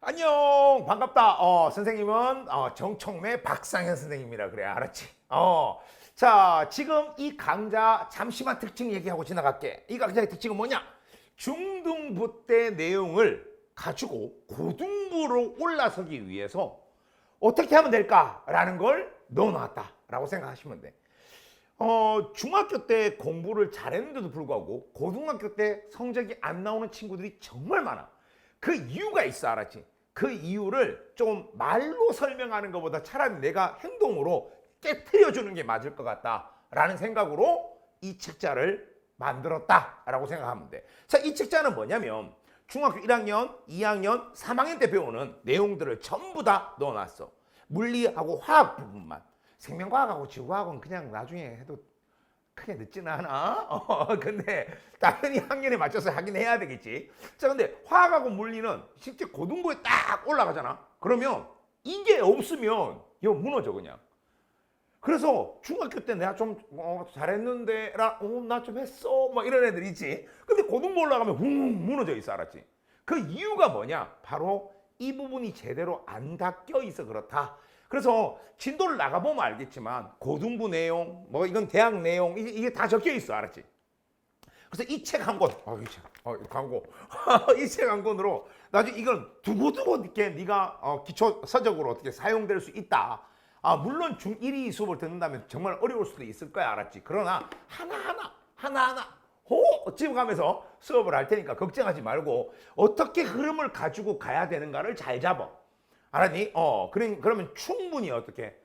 안녕, 반갑다. 선생님은 정청래 박상현 선생님이라 그래, 알았지? 자, 지금 이 강좌 잠시만 특징 얘기하고 지나갈게. 이 강좌의 특징은 뭐냐? 중등부 때 내용을 가지고 고등부로 올라서기 위해서 어떻게 하면 될까라는 걸 넣어놨다라고 생각하시면 돼. 중학교 때 공부를 잘했는데도 불구하고 고등학교 때 성적이 안 나오는 친구들이 정말 많아. 그 이유가 있어, 알았지? 그 이유를 좀 말로 설명하는 것보다 차라리 내가 행동으로 깨트려 주는 게 맞을 것 같다라는 생각으로 이 책자를 만들었다라고 생각하면 돼. 자, 이 책자는 뭐냐면 중학교 1학년, 2학년, 3학년 때 배우는 내용들을 전부 다 넣어놨어. 물리하고 화학 부분만. 생명과학하고 지구과학은 그냥 나중에 해도 크게 늦지는 않아. 근데 당연히 학년에 맞춰서 하긴 해야 되겠지. 자, 근데 화학하고 물리는 실제 고등부에 딱 올라가잖아. 그러면 이게 없으면 이거 무너져 그냥. 그래서 중학교 때 내가 좀 잘했는데 나 좀 했어 막 이런 애들 있지. 근데 고등부 올라가면 붕 무너져 있어, 알았지? 그 이유가 뭐냐? 바로 이 부분이 제대로 안 닦여 있어 그렇다. 그래서 진도를 나가보면 알겠지만 고등부 내용, 뭐 이건 대학 내용 이게 다 적혀 있어, 알았지? 그래서 이 책 한 권, 광고, 이 책 한 권으로 나중에 이건 두고두고 이렇게 네가 기초 서적으로 어떻게 사용될 수 있다. 물론 중1, 2 수업을 듣는다면 정말 어려울 수도 있을 거야, 알았지? 그러나 하나하나 집어가면서 수업을 할 테니까 걱정하지 말고 어떻게 흐름을 가지고 가야 되는가를 잘 잡아. 알았니? 그러면 충분히 어떻게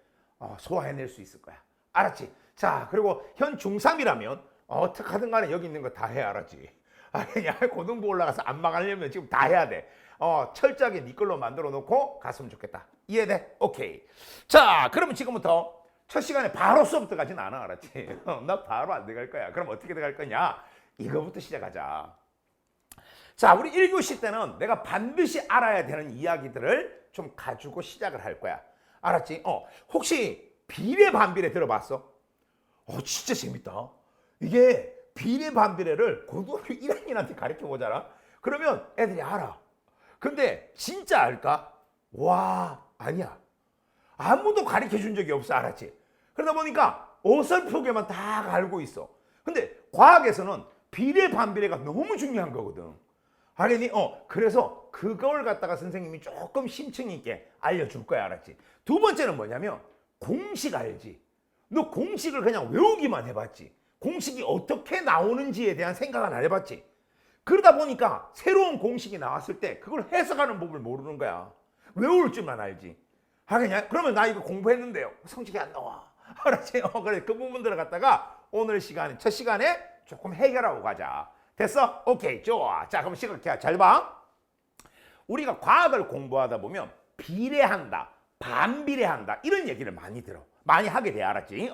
소화해낼 수 있을 거야. 알았지? 자, 그리고 현 중3이라면 어떻게 하든 간에 여기 있는 거 다 해, 알았지? 아니야, 고등부 올라가서 안 망하려면 지금 다 해야 돼. 철저하게 네 걸로 만들어 놓고 갔으면 좋겠다. 이해돼? 오케이. 자, 그러면 지금부터 첫 시간에 바로 수업부터 가진 않아, 알았지? 나 바로 안 들어갈 거야. 그럼 어떻게 들어갈 거냐? 이거부터 시작하자. 자, 우리 1교시 때는 내가 반드시 알아야 되는 이야기들을 좀 가지고 시작을 할 거야. 알았지? 혹시 비례 반비례 들어봤어? 진짜 재밌다. 이게 비례 반비례를 고등학교 1학년한테 가르쳐 보잖아. 그러면 애들이 알아. 근데 진짜 알까? 와, 아니야. 아무도 가르쳐 준 적이 없어, 알았지? 그러다 보니까 어설프게만 다 알고 있어. 근데 과학에서는 비례 반비례가 너무 중요한 거거든. 알겠니? 그래서 그걸 갖다가 선생님이 조금 심층 있게 알려줄 거야, 알았지? 두 번째는 뭐냐면 공식 알지? 너 공식을 그냥 외우기만 해봤지? 공식이 어떻게 나오는지에 대한 생각은 안 해봤지? 그러다 보니까 새로운 공식이 나왔을 때 그걸 해석하는 법을 모르는 거야. 외울 줄만 알지. 하겠냐? 그러면 나 이거 공부했는데요, 성적이 안 나와. 알았지? 그래, 그 부분들을 갖다가 오늘 시간에, 첫 시간에 조금 해결하고 가자. 됐어? 오케이, 좋아. 자, 그럼 시작해. 잘 봐. 우리가 과학을 공부하다 보면 비례한다, 반비례한다 이런 얘기를 많이 들어. 많이 하게 돼, 알았지?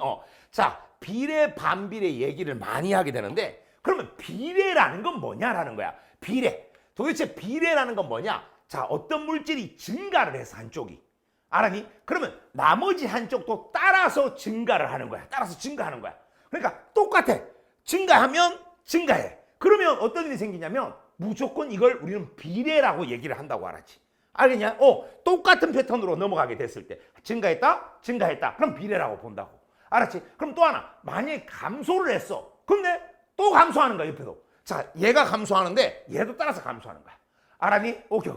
자, 비례, 반비례 얘기를 많이 하게 되는데 그러면 비례라는 건 뭐냐라는 거야. 비례. 도대체 비례라는 건 뭐냐? 자, 어떤 물질이 증가를 해서 한쪽이. 알았니? 그러면 나머지 한쪽도 따라서 증가를 하는 거야. 따라서 증가하는 거야. 그러니까 똑같아. 증가하면 증가해. 그러면 어떤 일이 생기냐면 무조건 이걸 우리는 비례라고 얘기를 한다고, 알았지? 알겠냐? 똑같은 패턴으로 넘어가게 됐을 때 증가했다. 그럼 비례라고 본다고. 알았지? 그럼 또 하나, 만약에 감소를 했어. 근데 또 감소하는 거야, 옆에도. 자, 얘가 감소하는데 얘도 따라서 감소하는 거야. 알았니? 오케이.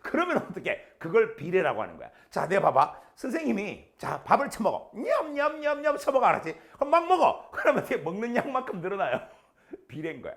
그러면 어떻게? 그걸 비례라고 하는 거야. 자, 내가 봐봐. 선생님이 자, 밥을 처먹어. 냠냠냠냠 처먹어, 알았지? 그럼 막 먹어. 그러면 어떻게? 먹는 양만큼 늘어나요. 비례인 거야.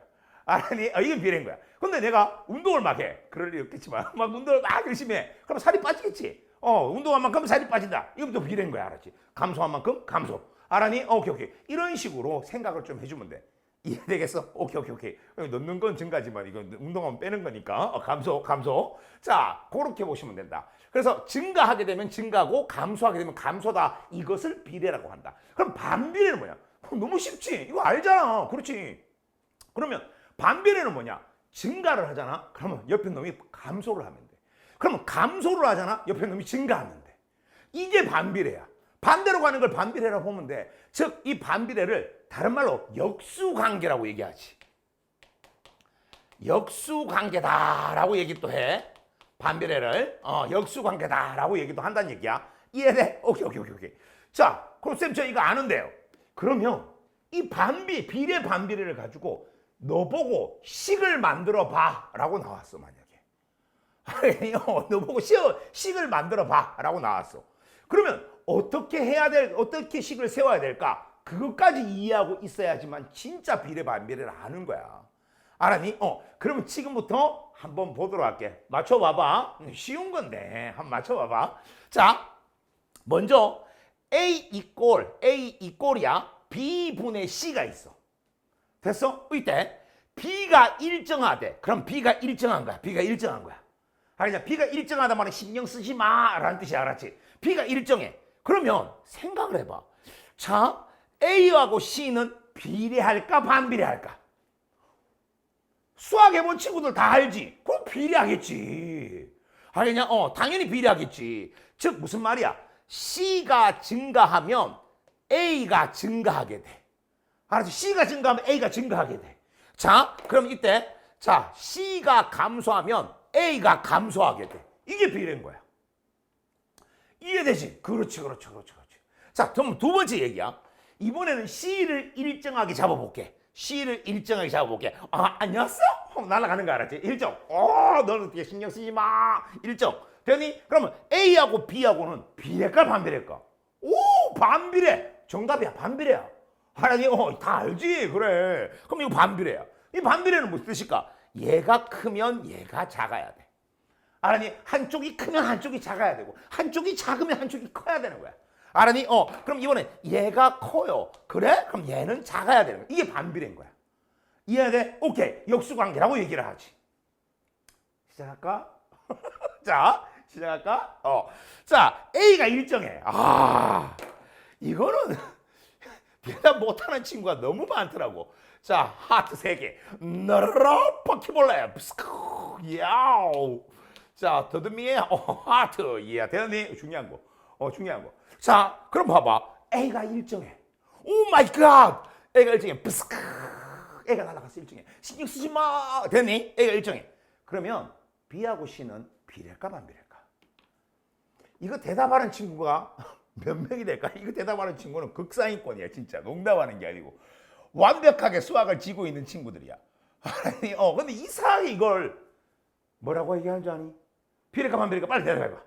알았니? 이건 비례인 거야. 근데 내가 운동을 막 해. 그럴 리 없겠지만 막 운동을 막 열심히 해. 그럼 살이 빠지겠지. 운동한 만큼 살이 빠진다. 이건 또 비례인 거야, 알았지? 감소한 만큼 감소. 알았니? 오케이. 이런 식으로 생각을 좀 해주면 돼. 이해되겠어? 오케이. 넣는 건 증가지만 이건 운동하면 빼는 거니까 감소. 자, 그렇게 보시면 된다. 그래서 증가하게 되면 증가고 감소하게 되면 감소다. 이것을 비례라고 한다. 그럼 반비례는 뭐냐? 너무 쉽지. 이거 알잖아. 그렇지. 그러면 반비례는 뭐냐? 증가를 하잖아. 그러면 옆에 놈이 감소를 하면 돼. 그러면 감소를 하잖아. 옆에 놈이 증가하면 돼. 이게 반비례야. 반대로 가는 걸 반비례라고 보면 돼. 즉, 이 반비례를 다른 말로 역수관계라고 얘기하지. 역수관계다라고 얘기 또 해. 반비례를 역수관계다라고 얘기도 한다는 얘기야. 이해돼? 오케이. 자, 그럼 쌤 저 이거 아는데요. 그러면 이 비례 반비례를 가지고 너 보고 식을 만들어 봐라고 나왔어 만약에. 아니, 너 보고 식을 만들어 봐라고 나왔어. 그러면 어떻게 식을 세워야 될까? 그것까지 이해하고 있어야지만 진짜 비례 반비례를 아는 거야. 알았니? 그러면 지금부터 한번 보도록 할게. 맞춰봐봐. 쉬운 건데 한번 맞춰봐봐. 자, 먼저 A 이꼴이야. B분의 C가 있어. 됐어? 이때 B가 일정하대. 그럼 B가 일정한 거야. B가 일정한 거야. 알겠냐? B가 일정하단 말은 신경 쓰지 마라는 뜻이 알았지? B가 일정해. 그러면 생각을 해봐. 자, A하고 C는 비례할까 반비례할까? 수학 해본 친구들 다 알지? 그럼 비례하겠지. 알겠냐? 당연히 비례하겠지. 즉 무슨 말이야? C가 증가하면 A가 증가하게 돼. 알았지? C가 증가하면 A가 증가하게 돼. 자, 그럼 이때 자 C가 감소하면 A가 감소하게 돼. 이게 비례인 거야. 이해되지? 그렇지. 자, 그럼 두 번째 얘기야. 이번에는 C를 일정하게 잡아볼게. 안녕하세요? 날아가는 거 알았지? 일정. 너는 어떻게 신경 쓰지 마. 일정. 되니? 그러면 A하고 B하고는 비례일까 반비례일까? 오, 반비례. 정답이야. 반비례야. 하나니, 다 알지? 그래. 그럼 이거 반비례야. 이 반비례는 무슨 뜻일까? 얘가 크면 얘가 작아야 돼. 알았니? 한쪽이 크면 한쪽이 작아야 되고 한쪽이 작으면 한쪽이 커야 되는 거야. 알았니? 그럼 이번에 얘가 커요. 그래? 그럼 얘는 작아야 되는 거야. 이게 반비례인 거야. 이해돼? 오케이. 역수관계라고 얘기를 하지. 시작할까? 자, 시작할까? 자, A가 일정해. 이거는 대답 못하는 친구가 너무 많더라고. 자, 하트 3개. 나라 바퀴벌레. 야우. 자, 더듬이에 하트. 예, 대단히 중요한 거. 중요한 거. 자, 그럼 봐봐. A가 일정해. 오 마이 갓. A가 일정해. 부스크. A가 날아갔어. 일정해. 신경 쓰지 마. 됐니? A가 일정해. 그러면 B하고 C는 비례일까 반비례일까? 이거 대답하는 친구가 몇 명이 될까? 이거 대답하는 친구는 극상위권이야. 진짜 농담하는 게 아니고 완벽하게 수학을 쥐고 있는 친구들이야. 아니, 근데 이상하게 이걸 뭐라고 얘기하는 줄 아니? 비례일까 반비례일까? 빨리 대답해봐.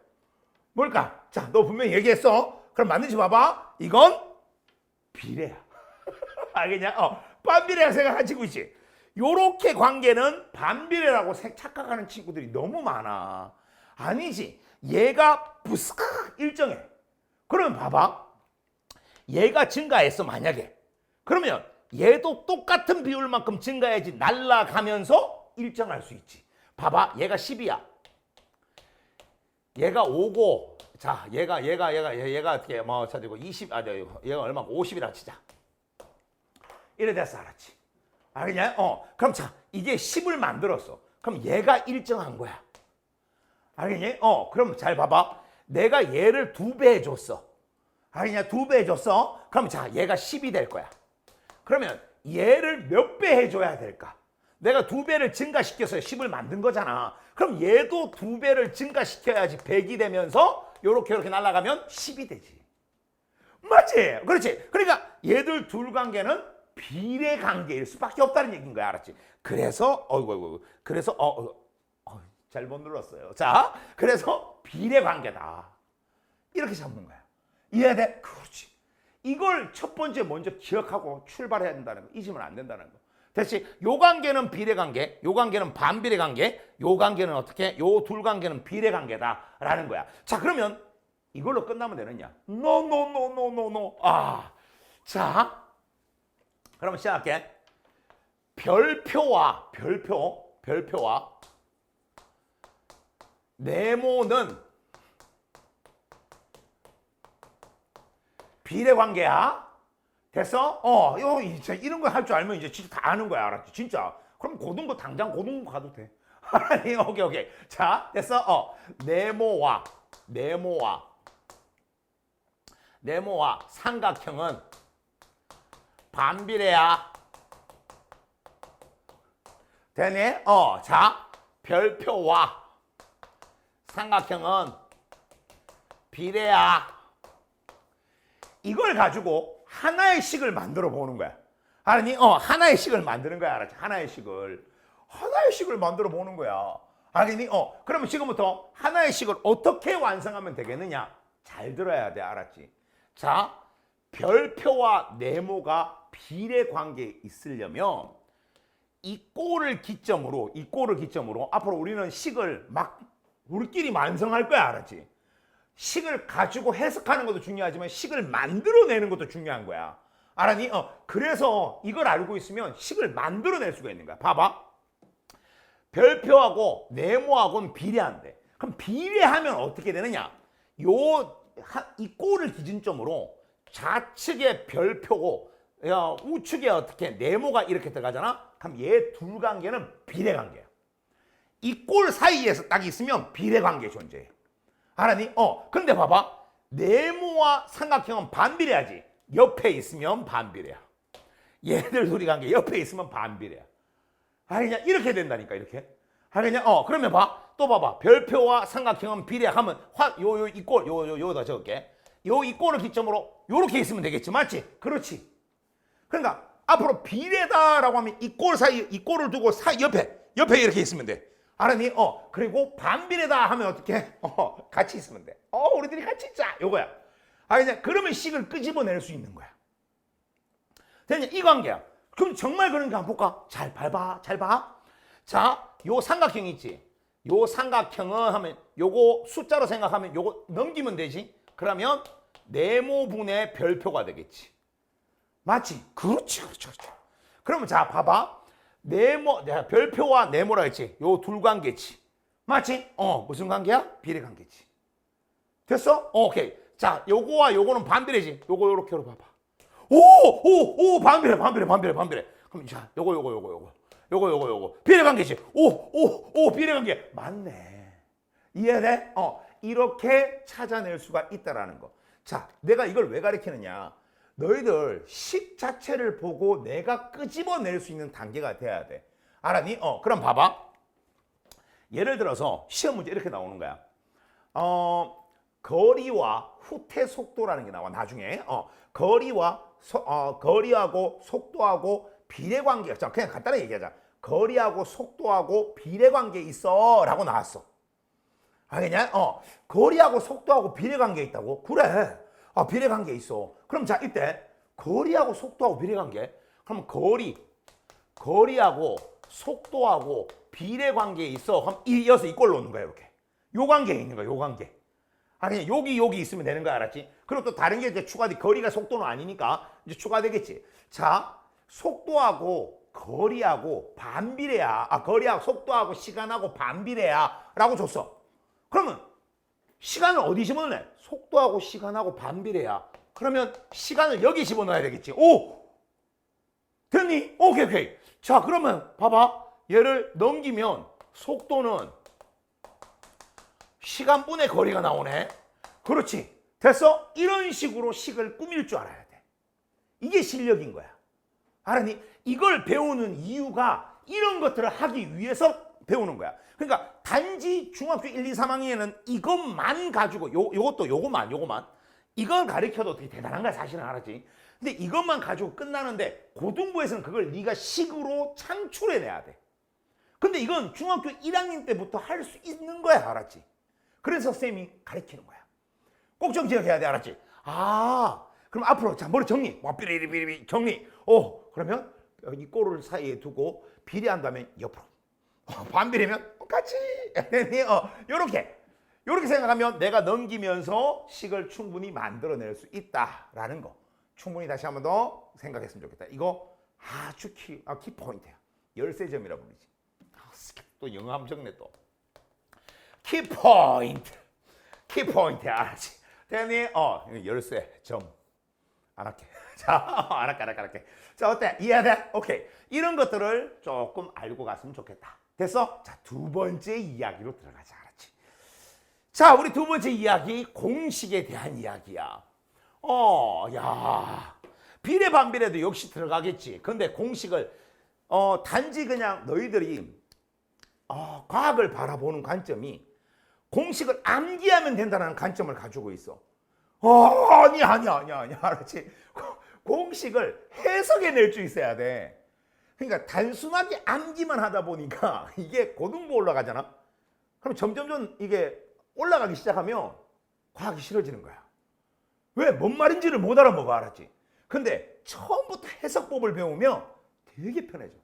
뭘까? 자, 너 분명히 얘기했어. 그럼 맞는지 봐봐. 이건 비례야. 알겠냐? 반비례라 생각한 친구 있지? 요렇게 관계는 반비례라고 착각하는 친구들이 너무 많아. 아니지. 얘가 부스크 일정해. 그러면 봐봐. 얘가 증가했어 만약에. 그러면 얘도 똑같은 비율만큼 증가해야지 날아가면서 일정할 수 있지. 봐봐. 얘가 10이야. 얘가 5고 자, 얘가 어떻게 찾고 20 얘가 얼마고 50이라 치자. 이래 됐어. 알았지? 알겠냐? 그럼 자, 이게 10을 만들었어. 그럼 얘가 일정한 거야. 알겠니? 그럼 잘 봐봐. 내가 얘를 2배 해줬어. 알겠냐? 2배 해줬어. 그럼 자, 얘가 10이 될 거야. 그러면 얘를 몇 배 해줘야 될까? 내가 2배를 증가시켜서 10을 만든 거잖아. 그럼 얘도 2배를 증가시켜야지 100이 되면서 요렇게 날아가면 10이 되지. 맞지? 그렇지? 그러니까 얘들 둘 관계는 비례 관계일 수밖에 없다는 얘기인 거야. 알았지? 그래서 그래서 잘못 눌렀어요. 자, 그래서 비례 관계다. 이렇게 잡는 거야. 이해돼? 그렇지. 이걸 첫 번째 먼저 기억하고 출발해야 된다는 거. 잊으면 안 된다는 거. 됐지? 요 관계는 비례 관계, 요 관계는 반비례 관계, 요 관계는 어떻게? 요 둘 관계는 비례 관계다라는 거야. 자, 그러면 이걸로 끝나면 되느냐? No. 자, 그러면 시작할게. 별표와 네모는 비례 관계야. 됐어? 이런 거 할 줄 알면 이제 진짜 다 아는 거야. 알았지? 진짜. 그럼 고등부 당장 고등부 가도 돼. 아니, 오케이. 자, 됐어? 네모와 삼각형은 반비례야. 되네? 자, 별표와 삼각형은 비례야. 이걸 가지고 하나의 식을 만들어 보는 거야. 알았니? 하나의 식을 만드는 거야. 알았지? 하나의 식을 만들어 보는 거야. 알겠니? 그러면 지금부터 하나의 식을 어떻게 완성하면 되겠느냐? 잘 들어야 돼. 알았지? 자, 별표와 네모가 비례 관계에 있으려면 이 꼴을 기점으로 앞으로 우리는 식을 막 우리끼리 완성할 거야. 알았지? 식을 가지고 해석하는 것도 중요하지만 식을 만들어내는 것도 중요한 거야. 알았니? 그래서 이걸 알고 있으면 식을 만들어낼 수가 있는 거야. 봐봐. 별표하고 네모하고는 비례한대. 그럼 비례하면 어떻게 되느냐? 이 꼴을 기준점으로 좌측에 별표고 우측에 어떻게 네모가 이렇게 들어가잖아? 그럼 얘 둘 관계는 비례 관계야. 이 꼴 사이에서 딱 있으면 비례 관계 존재해. 알았니? 근데 봐봐. 네모와 삼각형은 반비례하지. 옆에 있으면 반비례야. 얘들 둘이 관계 옆에 있으면 반비례야. 알겠냐? 이렇게 된다니까, 이렇게. 알겠냐? 그러면 봐. 또 봐봐. 별표와 삼각형은 비례하면 이 꼴, 요다 적을게. 이 꼴을 기점으로 요렇게 있으면 되겠지. 맞지? 그렇지. 그러니까 앞으로 비례다라고 하면 이 꼴 사이, 이 꼴을 두고 옆에 이렇게 있으면 돼. 알았니? 그리고 반비례다 하면 어떻게? 같이 있으면 돼. 우리들이 같이 있자. 요거야. 알겠냐? 그러면 식을 끄집어낼 수 있는 거야. 됐냐? 이 관계야. 그럼 정말 그런가 한번 볼까? 잘 봐. 자, 요 삼각형 있지? 요 삼각형은 하면 요거 숫자로 생각하면 요거 넘기면 되지? 그러면 네모분의 별표가 되겠지. 맞지? 그렇지. 그러면 자, 봐봐. 내가 별표와 네모라 했지? 요 둘 관계지. 맞지? 무슨 관계야? 비례 관계지. 됐어? 오케이. 자, 요거와 요거는 반비례지. 요거 요렇게 봐봐. 오, 반비례. 그럼 자, 요거 비례 관계지. 오, 비례 관계. 맞네. 이해돼? 이렇게 찾아낼 수가 있다라는 거. 자, 내가 이걸 왜 가르치느냐? 너희들 식 자체를 보고 내가 끄집어낼 수 있는 단계가 돼야 돼. 알았니? 그럼 봐봐. 예를 들어서 시험 문제 이렇게 나오는 거야. 거리와 후퇴 속도라는 게 나와. 나중에 거리하고 속도하고 비례 관계. 자, 그냥 간단하게 얘기하자. 거리하고 속도하고 비례 관계 있어 라고 나왔어. 알겠냐? 거리하고 속도하고 비례 관계 있다고? 그래. 비례 관계 있어. 그럼 자, 이때 거리하고 속도하고 비례 관계. 그럼 거리하고 속도하고 비례 관계에 있어. 그럼 이어서 이꼴 놓는 거야, 이렇게. 요 관계에 있는 거야, 요 관계. 그냥 여기 있으면 되는 거 알았지? 그리고 또 다른 게 이제 추가돼. 거리가 속도는 아니니까 이제 추가되겠지. 자, 속도하고 거리하고 반비례야. 거리하고 속도하고 시간하고 반비례야. 라고 줬어. 그러면 시간을 어디 집어넣네? 속도하고 시간하고 반비례야. 그러면 시간을 여기 집어넣어야 되겠지. 오! 됐니? 오케이. 자, 그러면 봐봐. 얘를 넘기면 속도는 시간분의 거리가 나오네. 그렇지. 됐어? 이런 식으로 식을 꾸밀 줄 알아야 돼. 이게 실력인 거야. 알았니? 이걸 배우는 이유가 이런 것들을 하기 위해서 배우는 거야. 그러니까 단지 중학교 1, 2, 3학년에는 이것만 가지고 요것만 이걸 가르쳐도 되게 대단한 거야. 사실은 알았지. 근데 이것만 가지고 끝나는데 고등부에서는 그걸 네가 식으로 창출해내야 돼. 근데 이건 중학교 1학년 때부터 할 수 있는 거야. 알았지? 그래서 쌤이 가르치는 거야. 꼭 좀 기억해야 돼. 알았지? 그럼 앞으로 자, 머리 정리. 삐리리리리 정리. 그러면 이 꼴을 사이에 두고 비례한다면 옆으로. 반비례면 같이. 요렇게 생각하면 내가 넘기면서 식을 충분히 만들어낼 수 있다라는 거. 충분히 다시 한 번 더 생각했으면 좋겠다. 이거 아주 키포인트야. 열쇠점이라 부르지. 또 영어 함 적네 또. 키포인트. 알았지? 됐니? 열쇠 점. 안 할게. 자, 안 할게. 자, 어때? 이해돼? 오케이. 이런 것들을 조금 알고 갔으면 좋겠다. 됐어? 자, 두 번째 이야기로 들어가자. 알았지? 자, 우리 두 번째 이야기, 공식에 대한 이야기야. 비례 반비례도 역시 들어가겠지. 근데 공식을 단지 그냥 너희들이 과학을 바라보는 관점이 공식을 암기하면 된다는 관점을 가지고 있어. 아니야. 알았지? 공식을 해석해낼 수 있어야 돼. 그러니까 단순하게 암기만 하다 보니까 이게 고등부 올라가잖아. 그럼 점점점 이게 올라가기 시작하면 과학이 싫어지는 거야. 왜? 뭔 말인지를 못 알아먹어, 알았지? 근데 처음부터 해석법을 배우면 되게 편해져.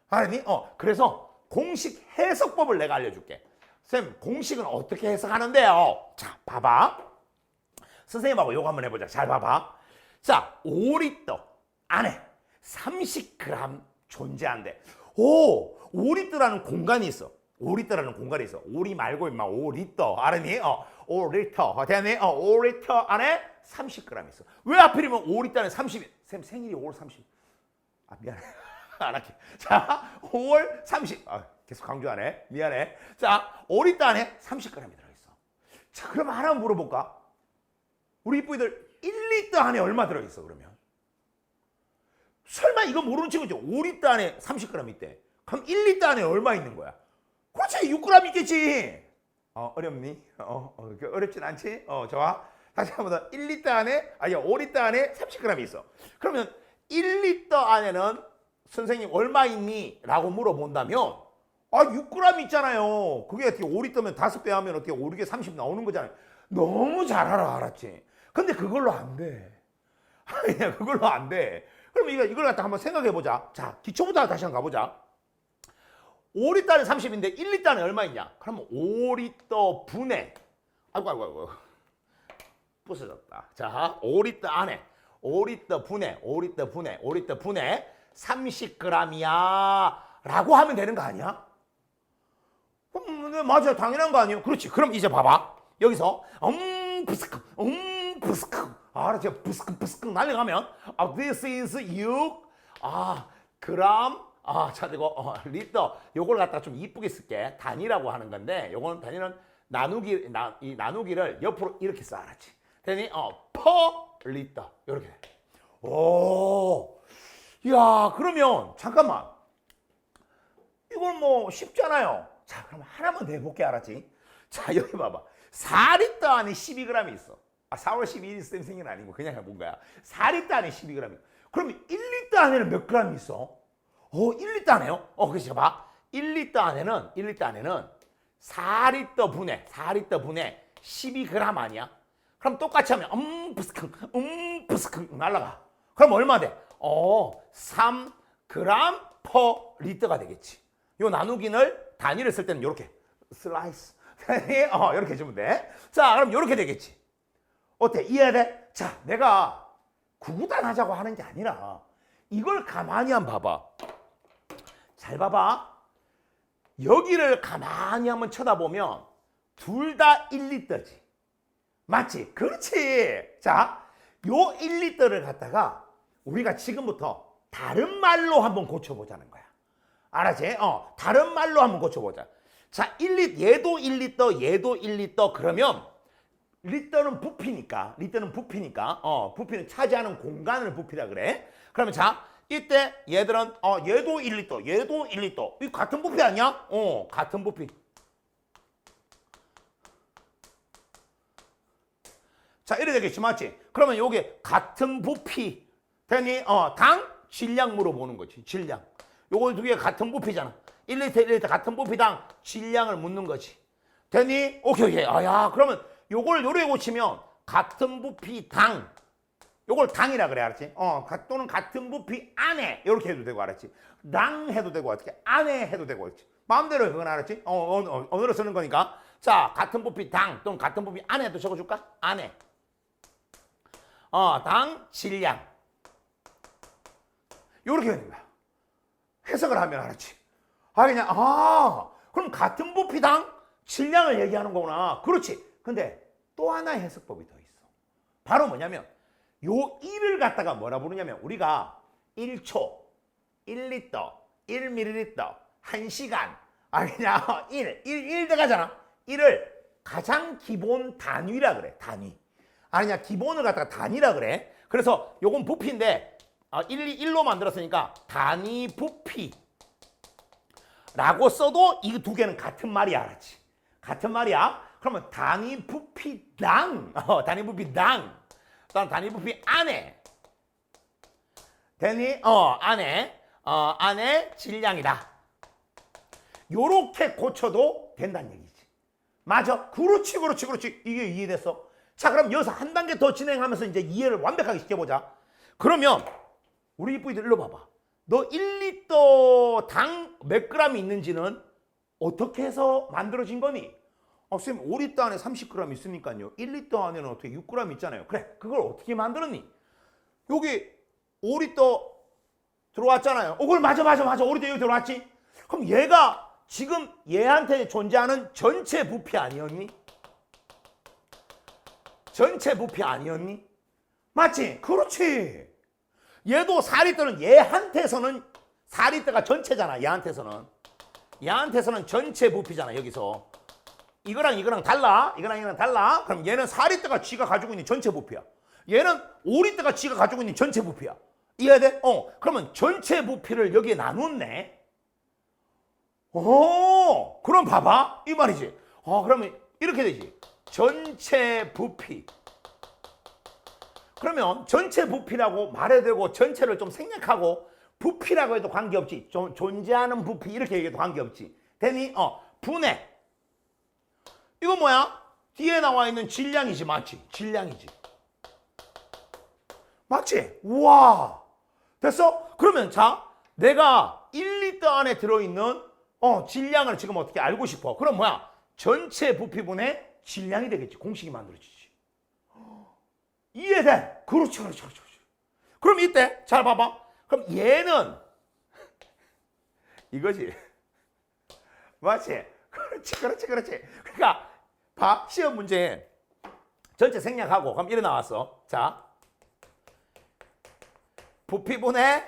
알았니? 그래서 공식 해석법을 내가 알려줄게. 선생님, 공식은 어떻게 해석하는데요? 자, 봐봐. 선생님하고 요거 한번 해보자. 잘 봐봐. 자, 5리터 안에 30g 존재한대. 5리터라는 공간이 있어. 5리터라는 공간이 있어. 오리 말고 임마 5리터. 알았니? 5리터. 됐니? 5리터 안에 30g 있어. 왜 하필이면 5리터 안에 30이? 쌤 생일이 5월 30. 미안해. 안 할게. 자, 5월 30. 계속 강조하네. 미안해. 자, 5리터 안에 30g이 들어있어. 자, 그럼 하나 물어볼까? 우리 이쁘이들 1리터 안에 얼마 들어있어, 그러면? 설마 이거 모르는 친구죠? 5리터 안에 30g 있대. 그럼 1리터 안에 얼마 있는 거야? 그렇지, 6g 있겠지. 어렵니? 어렵진 않지? 좋아. 다시 한 번 더. 1리터 안에, 5리터 안에 30g이 있어. 그러면 1리터 안에는 선생님 얼마 있니? 라고 물어본다면 6g 있잖아요. 그게 어떻게 5리터면 5배 하면 어떻게 5, 6에 30 나오는 거잖아요. 너무 잘 알았지? 근데 그걸로 안 돼. 아니야, 그걸로 안 돼. 그럼 이걸 갖다 한번 생각해 보자. 자, 기초부터 다시 한번 가보자. 5리터 안에 30인데 1리터 안에 얼마 있냐? 그러면 5리터 분의 아이고 부서졌다. 자, 5리터 안에 5리터 분의 30g이야 라고 하면 되는 거 아니야? 네, 맞아, 당연한 거 아니에요? 그렇지. 그럼 이제 봐봐. 여기서 부스크 알았죠? 부스크 날려가면 this is 6 그람 자, 이거 리터 요걸 갖다가 좀 이쁘게 쓸게. 단위라고 하는 건데 요거는 단위는 이 나누기를 옆으로 이렇게 써. 알았지? 되니 per 리터 이렇게 돼. 야, 그러면 잠깐만, 이건 뭐 쉽잖아요. 자, 그럼 하나만 더 해볼게. 알았지? 자, 여기 봐봐. 4리터 안에 12g이 있어. 4월 12일 쌤생일 아니고 그냥 해본 거야. 4리터 안에 12g이. 그러면 1리터 안에는 몇 g이 있어? 1리터 안에요? 그렇지. 봐. 1리터 안에는 4리터 분의 12g 아니야? 그럼 똑같이 하면 부스크 날라가. 그럼 얼마 돼? 3g per 리터가 되겠지. 요 나누기를 단위를 쓸 때는 이렇게 슬라이스 이렇게 해주면 돼. 자, 그럼 이렇게 되겠지. 어때? 이해돼? 자, 내가 구구단하자고 하는 게 아니라 이걸 가만히 한번 봐봐. 잘 봐봐. 여기를 가만히 한번 쳐다보면 둘 다 1리터지. 맞지? 그렇지. 자, 요 1리터를 갖다가 우리가 지금부터 다른 말로 한번 고쳐보자는 거야. 알았지? 다른 말로 한번 고쳐보자. 자, 1리터, 얘도 1리터, 그러면 리터는 부피니까, 부피는 차지하는 공간을 부피라 그래. 그러면 자, 이때 얘들은 얘도 1리터. 이 같은 부피 아니야? 같은 부피. 자, 이래 되겠지, 맞지? 그러면 요게 같은 부피 되니 당 질량 물어보는 거지. 질량. 요거 두 개 같은 부피잖아. 1리터 같은 부피당 질량을 묻는 거지. 되니? 오케이. 야, 그러면 요걸 요래 고치면 같은 부피 당, 요걸 당이라 그래. 알았지? 또는 같은 부피 안에 이렇게 해도 되고. 알았지? 당 해도 되고 어떻게 안에 해도 되고. 알았지? 마음대로 그건. 알았지? 언어로 쓰는 거니까. 자, 같은 부피 당 또는 같은 부피 안에도 적어줄까? 안에 당 질량 요렇게 되는 거야. 해석을 하면. 알았지? 그럼 같은 부피당 질량을 얘기하는 거구나. 그렇지. 근데 또 하나의 해석법이 더 있어. 바로 뭐냐면 요 1을 갖다가 뭐라 부르냐면 우리가 1초, 1리터, 1ml, 1시간 그냥 1 들어가잖아. 1을 가장 기본 단위라 그래. 단위. 기본을 갖다가 단위라 그래. 그래서 요건 부피인데 1로 만들었으니까 단위 부피 라고 써도 이 두 개는 같은 말이야. 알았지? 같은 말이야. 그러면 단위 부피당, 단위 부피당, 또는 단위 부피 안에, 안에 질량이다. 요렇게 고쳐도 된다는 얘기지. 맞아? 그렇지. 이게 이해됐어? 자, 그럼 여기서 한 단계 더 진행하면서 이제 이해를 완벽하게 시켜보자. 그러면 우리 이쁘이들 일로 봐봐. 너 1리터 당 몇 g이 있는지는 어떻게 해서 만들어진 거니? 선생님 5리터 안에 30g 있으니까요. 1리터 안에는 어떻게 6g 있잖아요. 그래, 그걸 어떻게 만들었니? 여기 5리터 들어왔잖아요. 그걸 맞아. 5리터 여기 들어왔지? 그럼 얘가 지금 얘한테 존재하는 전체 부피 아니었니? 전체 부피 아니었니? 맞지? 그렇지. 얘도 4리터는 얘한테서는 4리터가 전체잖아. 얘한테서는 전체 부피잖아. 여기서 이거랑 달라. 그럼 얘는 4리터가 쥐가 가지고 있는 전체 부피야. 얘는 5리터가 쥐가 가지고 있는 전체 부피야. 이해돼? 그러면 전체 부피를 여기에 나눴네. 그럼 봐봐. 이 말이지. 그러면 이렇게 되지. 전체 부피. 그러면 전체 부피라고 말해도 되고 전체를 좀 생략하고 부피라고 해도 관계없지. 존재하는 부피 이렇게 얘기해도 관계없지. 되니? 분해. 이거 뭐야? 뒤에 나와 있는 질량이지. 맞지? 질량이지. 맞지? 우와. 됐어? 그러면 자, 내가 1리터 안에 들어있는 질량을 지금 어떻게 알고 싶어. 그럼 뭐야? 전체 부피분의 질량이 되겠지. 공식이 만들어지지. 이해돼? 그렇지. 그럼 이때 잘 봐봐. 그럼 얘는 이거지. 맞지? 그렇지. 그러니까 봐. 시험 문제에 전체 생략하고 그럼 이래 나왔어. 자, 부피분의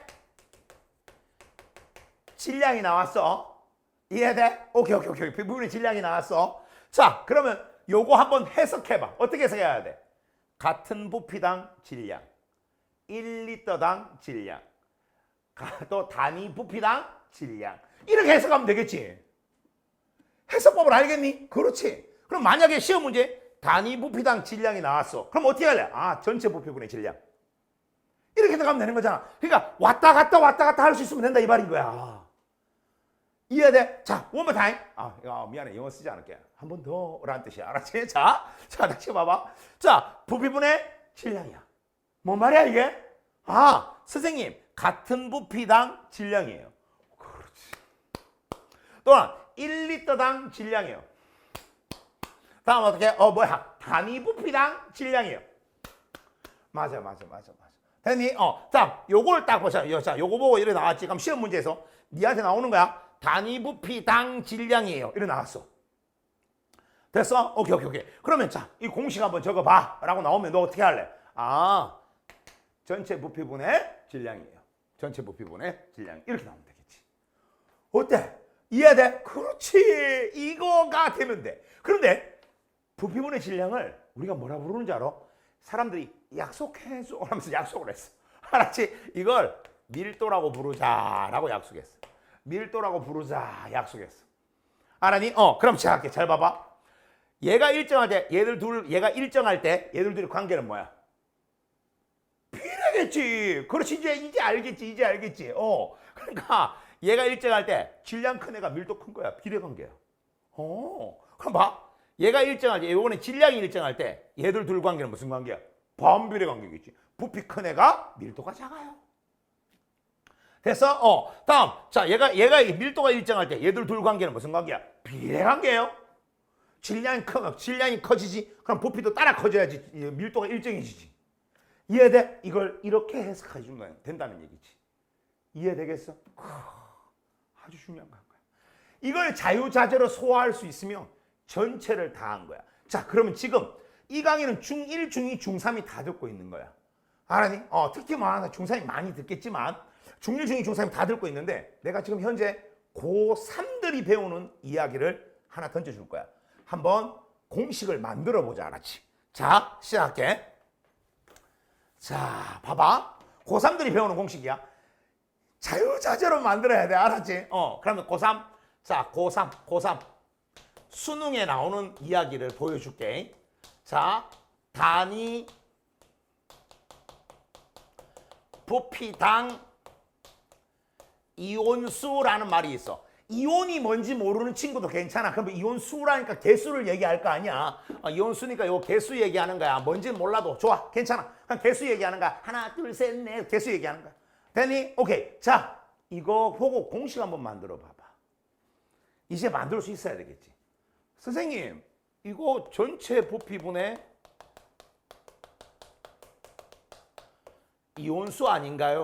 질량이 나왔어. 이해돼? 오케이. 부피분의 질량이 나왔어. 자, 그러면 요거 한번 해석해봐. 어떻게 해석해야 돼? 같은 부피당 질량, 1리터당 질량, 또 단위 부피당 질량. 이렇게 해석하면 되겠지. 해석법을 알겠니? 그렇지. 그럼 만약에 시험 문제 단위 부피당 질량이 나왔어. 그럼 어떻게 할래? 전체 부피분의 질량. 이렇게 해석하면 되는 거잖아. 그러니까 왔다 갔다 할 수 있으면 된다 이 말인 거야. 이해돼? 자, one more time. 미안해. 영어 쓰지 않을게. 한 번 더라는 뜻이야. 알았지? 자, 다시 봐봐. 자, 부피분의 질량이야. 뭔 말이야, 이게? 선생님, 같은 부피당 질량이에요. 그렇지. 또한 1리터당 질량이에요. 다음 어떻게? 단위 부피당 질량이에요. 맞아. 됐니? 자, 요걸 딱 보자. 자, 요거 보고 이래 나왔지. 그럼 시험 문제에서 니한테 나오는 거야. 단위 부피당 질량이에요. 이래 나왔어. 됐어? 오케이. 그러면 자, 이 공식 한번 적어봐. 라고 나오면 너 어떻게 할래? 전체 부피분의 질량이에요. 전체 부피분의 질량. 이렇게 나오면 되겠지. 어때? 이해돼? 그렇지. 이거가 되면 돼. 그런데 부피분의 질량을 우리가 뭐라 부르는지 알아? 사람들이 약속해줘 하면서 약속을 했어. 알았지? 이걸 밀도라고 부르자라고 약속했어. 밀도라고 부르자 약속했어. 알았니? 그럼 시작할게. 잘 봐봐. 얘가 일정할 때 얘들 둘의 관계는 뭐야? 비례겠지. 그렇지. 이제 알겠지. 그러니까 얘가 일정할 때 질량 큰 애가 밀도 큰 거야. 비례 관계야. 그럼 봐. 얘가 일정할 때, 요번에 질량이 일정할 때 얘들 둘 관계는 무슨 관계야? 반비례 관계겠지. 부피 큰 애가 밀도가 작아요. 됐어? 다음. 자, 얘가 밀도가 일정할 때 얘들 둘 관계는 무슨 관계야? 비례 관계예요. 질량이 커지지. 그럼 부피도 따라 커져야지. 밀도가 일정해지지. 이해돼? 이걸 이렇게 해석해 주는 거야. 된다는 얘기지. 이해되겠어? 아주 중요한 거야. 이걸 자유자재로 소화할 수 있으면 전체를 다 한 거야. 자, 그러면 지금 이 강의는 중1, 중2, 중3이 다 듣고 있는 거야. 알았니? 특히 중3이 많이 듣겠지만 중1, 중2, 중3이 다 듣고 있는데 내가 지금 현재 고3들이 배우는 이야기를 하나 던져줄 거야. 한번 공식을 만들어 보자. 알았지? 자, 시작할게. 자, 봐봐. 고3들이 배우는 공식이야. 자유자재로 만들어야 돼. 알았지? 그러면 고3. 자, 고3. 수능에 나오는 이야기를 보여줄게. 자, 단위 부피당 이온수라는 말이 있어. 이온이 뭔지 모르는 친구도 괜찮아. 그럼 이온수라니까 개수를 얘기할 거 아니야. 이온수니까 요 개수 얘기하는 거야. 뭔지는 몰라도 좋아. 괜찮아. 그냥 개수 얘기하는 거야. 하나, 둘, 셋, 넷 개수 얘기하는 거야. 됐니? 오케이. 자, 이거 보고 공식 한번 만들어 봐봐. 이제 만들 수 있어야 되겠지. 선생님, 이거 전체 부피분의 이온수 아닌가요?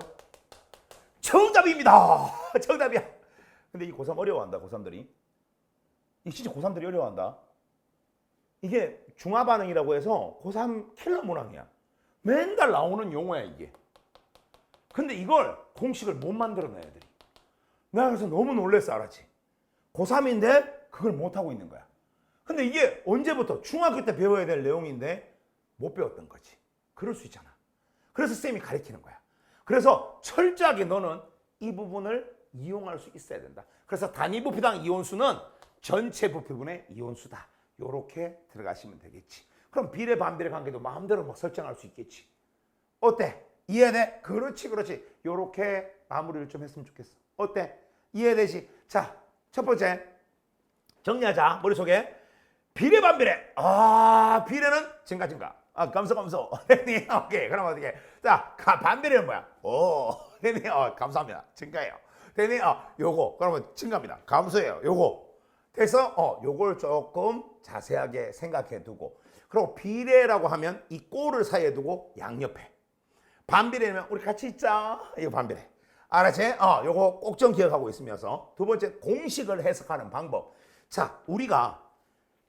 정답입니다. 정답이야. 근데 이 고3 어려워한다, 고3들이. 이 진짜 고3들이 어려워한다. 이게 중화반응이라고 해서 고3 킬러 문항이야. 맨날 나오는 용어야, 이게. 근데 이걸 공식을 못 만들어내, 애들이. 내가 그래서 너무 놀랬어, 알았지? 고3인데 그걸 못하고 있는 거야. 근데 이게 언제부터? 중학교 때 배워야 될 내용인데 못 배웠던 거지. 그럴 수 있잖아. 그래서 쌤이 가르치는 거야. 그래서 철저하게 너는 이 부분을 이용할 수 있어야 된다. 그래서 단위 부피당 이온수는 전체 부피분의 이온수다. 요렇게 들어가시면 되겠지. 그럼 비례 반비례 관계도 마음대로 막 설정할 수 있겠지. 어때? 이해돼? 그렇지, 그렇지. 요렇게 마무리를 좀 했으면 좋겠어. 어때? 이해되지? 자, 첫 번째 정리하자. 머릿속에 비례 반비례. 아, 비례는 증가. 아, 감소. 오케이. 그럼 어떻게? 자, 반비례는 뭐야? 오, 됐니? 감사합니다. 증가예요. 됐니? 요거 그러면 증가입니다. 감소예요. 요거 그래서 요걸 조금 자세하게 생각해 두고, 그리고 비례라고 하면 이 꼬를 사이에 두고 양옆에, 반비례면 우리 같이 있자. 이거 반비례. 알았지? 요거 꼭 좀 기억하고 있으면서 두 번째 공식을 해석하는 방법. 자, 우리가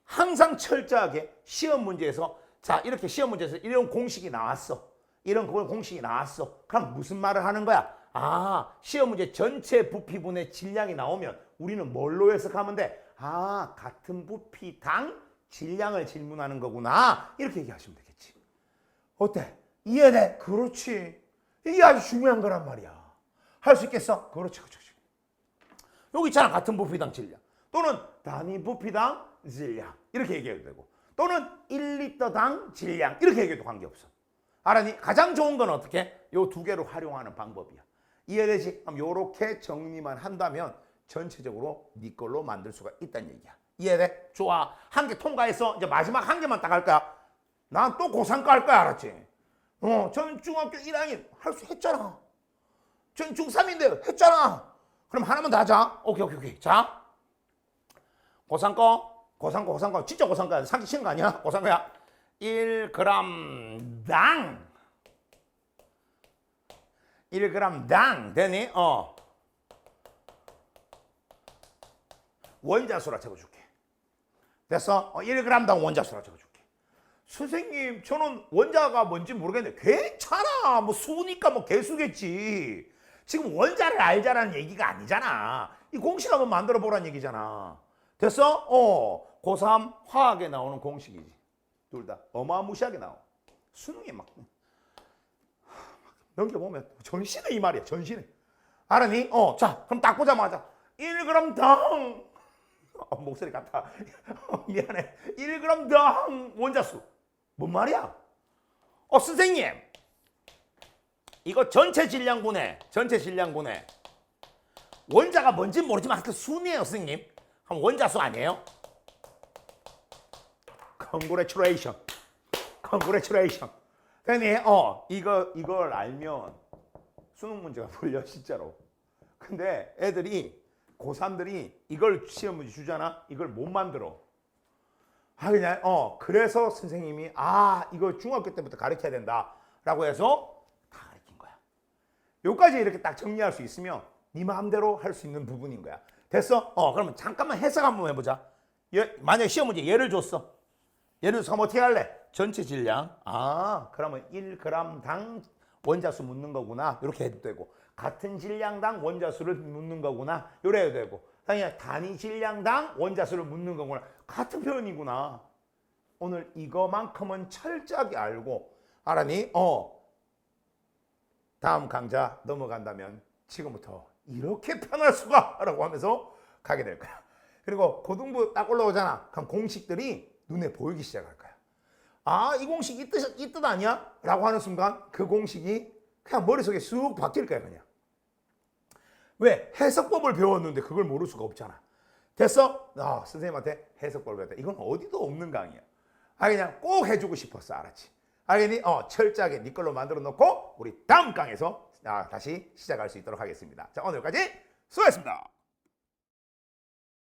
항상 철저하게 시험 문제에서, 자, 이렇게 시험 문제에서 이런 공식이 나왔어. 이런 공식이 나왔어. 그럼 무슨 말을 하는 거야? 아, 시험 문제 전체 부피분의 질량이 나오면 우리는 뭘로 해석하면 돼? 아, 같은 부피당 질량을 질문하는 거구나. 이렇게 얘기하시면 되겠지. 어때? 이해돼? 그렇지. 이게 아주 중요한 거란 말이야. 할 수 있겠어? 그렇지. 여기 있잖아. 같은 부피당 질량. 또는 단위 부피당 질량. 이렇게 얘기해도 되고. 또는 1리터당 질량. 이렇게 얘기해도 관계없어. 알았니? 가장 좋은 건 어떻게? 요 두 개를 활용하는 방법이야. 이해되지? 그럼 요렇게 정리만 한다면 전체적으로 네 걸로 만들 수가 있다는 얘기야. 이해돼? 좋아. 한 개 통과해서 이제 마지막 한 개만 딱 할 거야. 난 또 고3과 할 거야. 알았지? 전 중학교 1학년 할 수 했잖아. 전 중3인데 했잖아. 그럼 하나만 더 하자. 오케이. 자, 고3 거 진짜 고3 거야. 상기 치는 거 아니야? 고3 거야. 1g당 되니? 원자수라 적어줄게. 됐어? 1g당 원자수라 적어줄게. 선생님, 저는 원자가 뭔지 모르겠는데. 괜찮아. 뭐 수니까 뭐 개수겠지. 지금 원자를 알자라는 얘기가 아니잖아. 이 공식 한번 만들어 보라는 얘기잖아. 됐어? 고3 화학에 나오는 공식이지. 둘 다 어마무시하게 나와. 수능에 막 넘겨보면 전신에 이 말이야. 전신에. 알았니? 자, 그럼 딱 보자마자 1g당 목소리 같아. 미안해. 1g당 원자수. 뭔 말이야? 선생님, 이거 전체 질량분해 원자가 뭔지 모르지만 하여튼 수네요, 선생님. 그럼 원자수 아니에요? Congratulation. 되니? 이걸 알면 수능 문제가 풀려, 진짜로. 근데 애들이, 고3들이 이걸 시험 문제 주잖아? 이걸 못 만들어. 그냥, 그래서 선생님이, 이거 중학교 때부터 가르쳐야 된다. 라고 해서 다 가르친 거야. 여기까지 이렇게 딱 정리할 수 있으면 네 마음대로 할 수 있는 부분인 거야. 됐어? 그러면 잠깐만 해석 한번 해보자. 만약에 시험 문제 예를 줬어. 예를 들어서 어떻게 할래? 전체 질량. 그러면 1g당 원자수 묻는 거구나. 이렇게 해도 되고. 같은 질량당 원자수를 묻는 거구나. 이래 해도 되고. 당연히 단위 질량당 원자수를 묻는 거구나. 같은 표현이구나. 오늘 이거만큼은 철저하게 알고, 알았니? 다음 강좌 넘어간다면 지금부터 이렇게 편할 수가? 라고 하면서 가게 될 거야. 그리고 고등부 딱 올라오잖아. 그럼 공식들이 눈에 보이기 시작할 거야. 아, 이 공식 이 뜻 아니야? 라고 하는 순간 그 공식이 그냥 머릿속에 쑥 바뀔 거야, 그냥. 왜? 해석법을 배웠는데 그걸 모를 수가 없잖아. 됐어? 선생님한테 해석법을 배웠다. 이건 어디도 없는 강의야. 그냥 꼭 해주고 싶었어. 알았지? 알겠니? 철저하게 네 걸로 만들어 놓고 우리 다음 강에서 다시 시작할 수 있도록 하겠습니다. 자, 오늘까지 수고했습니다.